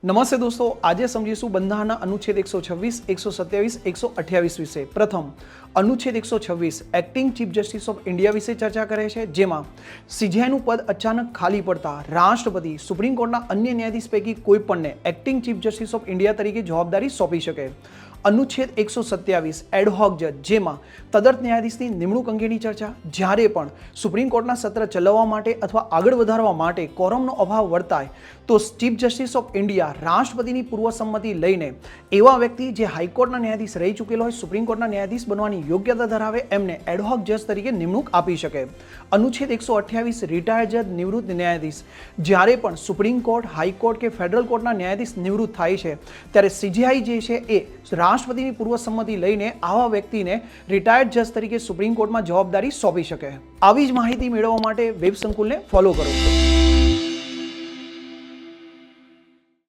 નમસ્તે દોસ્તો, આજે સમજીશું બંધારણના અનુચ્છેદ 126, 127, 128 વિશે। પ્રથમ અનુચ્છેદ 126 acting chief justice of India વિશે ચર્ચા કરે છે, જેમાં સીજેઆઈનું પદ અચાનક ખાલી પડતા રાષ્ટ્રપતિ સુપ્રીમ કોર્ટના અન્ય ન્યાયાધીશ પૈકી કોઈ પણને acting chief justice of India તરીકે જવાબદારી સોંપી શકે। અનુચ્છેદ 127 એડહોક જજ, જેમાં તદર્થ ન્યાયાધીશની નિમણૂક અંગેની ચર્ચા। જ્યારે પણ સુપ્રીમ કોર્ટના સત્ર ચલાવવા માટે અથવા આગળ વધારવા માટે કોરમનો અભાવ વર્તાય તો ચીફ જસ્ટિસ ઓફ ઇન્ડિયા રાષ્ટ્રપતિની પૂર્વ સંમતિ લઈને એવા વ્યક્તિ જે હાઈકોર્ટના ન્યાયાધીશ રહી ચૂકેલો હોય, સુપ્રીમ કોર્ટના ન્યાયાધીશ બનવાની યોગ્યતા ધરાવે, એમને એડહોક જજ તરીકે નિમણૂક આપી શકે। અનુચ્છેદ 128 રિટાયર્ડ જજ, નિવૃત્ત ન્યાયાધીશ, જ્યારે પણ સુપ્રીમ કોર્ટ, હાઈકોર્ટ કે ફેડરલ કોર્ટના ન્યાયાધીશ નિવૃત્ત થાય છે ત્યારે સીજેઆઈ જે છે એ રાષ્ટ્રપતિની પૂર્વ સંમતિ લઈને આવા વ્યક્તિને રિટાયર્ડ જજ તરીકે સુપ્રીમ કોર્ટમાં જવાબદારી સોંપી શકે। આવી જ માહિતી મેળવવા માટે વેબ સંકુલને ફોલો કરો।